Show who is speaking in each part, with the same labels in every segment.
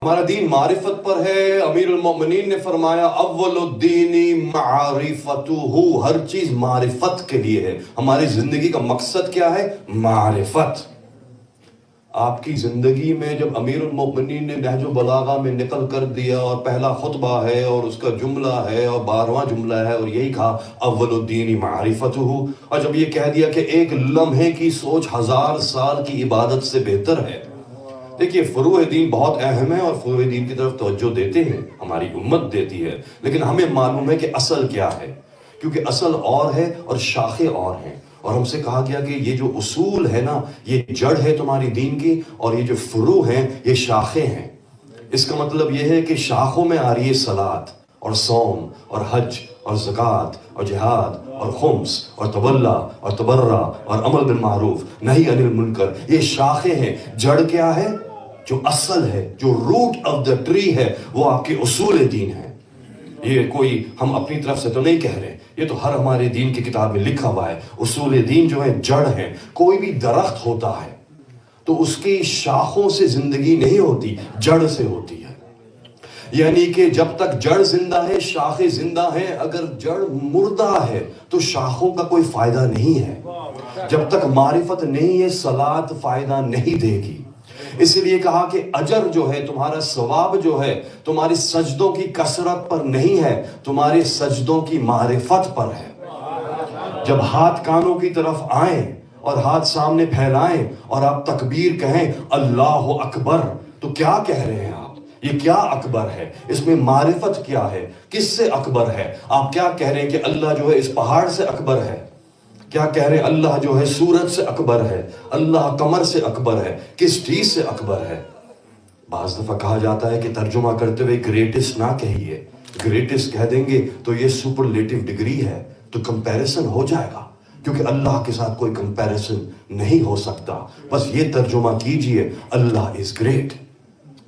Speaker 1: ہمارا دین معرفت پر ہے۔ امیر المومنین نے فرمایا اول الدین معرفتہ، ہر چیز معرفت کے لیے ہے۔ ہماری زندگی کا مقصد کیا ہے؟ معرفت۔ آپ کی زندگی میں جب امیر المومنین نے نہج البلاغہ میں نقل کر دیا اور پہلا خطبہ ہے اور اس کا جملہ ہے اور 12واں جملہ ہے اور یہی کہا اول الدین معرفتہ، اور جب یہ کہہ دیا کہ ایک لمحے کی سوچ 1000 سال کی عبادت سے بہتر ہے۔ دیکھیے فروع دین بہت اہم ہے اور فروع دین کی طرف توجہ دیتے ہیں، ہماری امت دیتی ہے، لیکن ہمیں معلوم ہے کہ اصل کیا ہے، کیونکہ اصل اور ہے اور شاخیں اور ہیں۔ اور ہم سے کہا گیا کہ یہ جو اصول ہے نا، یہ جڑ ہے تمہاری دین کی، اور یہ جو فروع ہیں یہ شاخیں ہیں۔ اس کا مطلب یہ ہے کہ شاخوں میں آ رہی ہے صلاۃ اور صوم اور حج اور زکوٰۃ اور جہاد اور خمس اور تولہ اور تبرع اور امر بالمعروف نہی عن المنکر، یہ شاخیں ہیں۔ جڑ کیا ہے؟ جو اصل ہے، جو روٹ آف دا ٹری ہے، وہ آپ کے اصول دین ہے۔ یہ کوئی ہم اپنی طرف سے تو نہیں کہہ رہے، یہ تو ہر ہمارے دین کی کتاب میں لکھا ہوا ہے۔ اصول دین جو ہے جڑ ہے۔ کوئی بھی درخت ہوتا ہے تو اس کی شاخوں سے زندگی نہیں ہوتی، جڑ سے ہوتی ہے۔ یعنی کہ جب تک جڑ زندہ ہے شاخیں زندہ ہیں، اگر جڑ مردہ ہے تو شاخوں کا کوئی فائدہ نہیں ہے۔ جب تک معرفت نہیں ہے صلاۃ فائدہ نہیں دے گی۔ اسی لیے کہا کہ اجر جو ہے، تمہارا ثواب جو ہے، تمہاری سجدوں کی کثرت پر نہیں ہے، تمہارے سجدوں کی معرفت پر ہے۔ جب ہاتھ کانوں کی طرف آئیں اور ہاتھ سامنے پھیلائیں اور آپ تکبیر کہیں اللہ اکبر، تو کیا کہہ رہے ہیں آپ؟ یہ کیا اکبر ہے؟ اس میں معرفت کیا ہے؟ کس سے اکبر ہے؟ آپ کیا کہہ رہے ہیں کہ اللہ جو ہے اس پہاڑ سے اکبر ہے؟ کیا کہہ رہے ہیں اللہ جو ہے سورج سے اکبر ہے، اللہ قمر سے اکبر ہے؟ کس چیز سے اکبر ہے؟ بعض دفعہ کہا جاتا ہے کہ ترجمہ کرتے ہوئے گریٹسٹ نہ کہیے، گریٹسٹ کہہ دیں گے تو یہ سپرلیٹو ڈگری ہے، تو کمپیریسن ہو جائے گا، کیونکہ اللہ کے ساتھ کوئی کمپیریسن نہیں ہو سکتا۔ بس یہ ترجمہ کیجئے اللہ از گریٹ،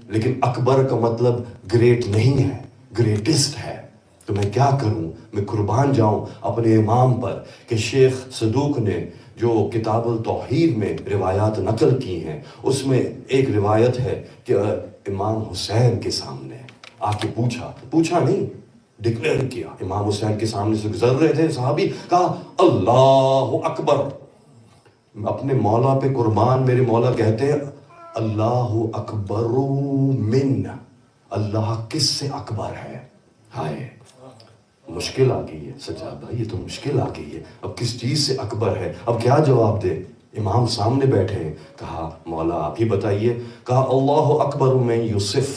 Speaker 1: لیکن اکبر کا مطلب گریٹ نہیں ہے، گریٹسٹ ہے۔ تو میں کیا کروں؟ میں قربان جاؤں اپنے امام پر کہ شیخ صدوق نے جو کتاب التوحید میں روایات نقل کی ہیں، اس میں ایک روایت ہے کہ امام حسین کے سامنے آ کے پوچھا نہیں، ڈکلیئر کیا۔ امام حسین کے سامنے سے گزر رہے تھے صحابی، کہا اللہ اکبر۔ اپنے مولا پہ قربان، میرے مولا کہتے ہیں اللہ اکبر من، اللہ کس سے اکبر ہے؟ ہائے مشکل آ گئی ہے سجاد بھائی، یہ تو مشکل آ گئی ہے، اب کس چیز سے اکبر ہے؟ اب کیا جواب دے؟ امام سامنے بیٹھے ہیں، کہا مولا آپ ہی بتائیے۔ کہا اللہ اکبر من یوسف،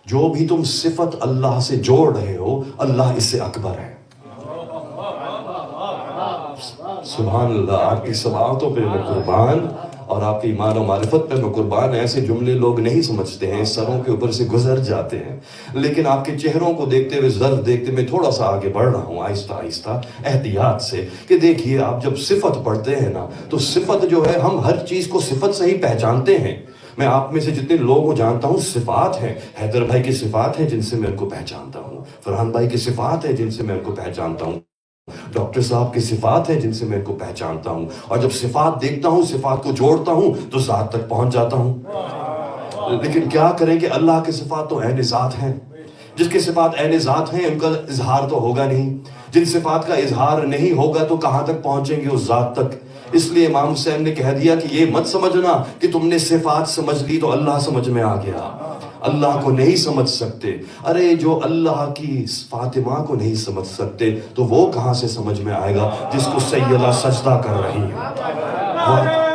Speaker 1: جو بھی تم صفت اللہ سے جوڑ رہے ہو اللہ اس سے اکبر ہے۔ سبحان اللہ، آپ کی سماعتوں پہ میں قربان اور آپ کی ایمان و معرفت پہ میں قربان۔ ایسے جملے لوگ نہیں سمجھتے ہیں، سروں کے اوپر سے گزر جاتے ہیں، لیکن آپ کے چہروں کو دیکھتے ہوئے، ظرف دیکھتے میں تھوڑا سا آگے بڑھ رہا ہوں آہستہ آہستہ احتیاط سے، کہ دیکھیے آپ جب صفت پڑھتے ہیں نا تو صفت جو ہے، ہم ہر چیز کو صفت سے ہی پہچانتے ہیں۔ میں آپ میں سے جتنے لوگوں کو جانتا ہوں صفات ہیں، حیدر بھائی کی صفات ہیں جن سے میں ان کو پہچانتا ہوں، فرحان بھائی کی صفات ہیں جن سے میں ان کو پہچانتا ہوں، ڈاکٹر صاحب کی صفات ہیں جن سے میں ان کو پہچانتا ہوں، اور جب صفات دیکھتا ہوں، صفات کو جوڑتا ہوں تو ذات تک پہنچ جاتا ہوں۔ لیکن کیا کریں کہ اللہ کی صفات تو عین ذات ہیں، جس کی صفات عین ذات ہیں ان کا اظہار تو ہوگا نہیں، جن صفات کا اظہار نہیں ہوگا تو کہاں تک پہنچیں گے؟ اس ذات تک۔ اس لیے امام حسین نے کہہ دیا کہ یہ مت سمجھنا کہ تم نے صفات سمجھ لی تو اللہ سمجھ میں آ گیا، اللہ کو نہیں سمجھ سکتے۔ ارے جو اللہ کی فاطمہ کو نہیں سمجھ سکتے تو وہ کہاں سے سمجھ میں آئے گا جس کو سیدہ سجدہ کر رہی ہے؟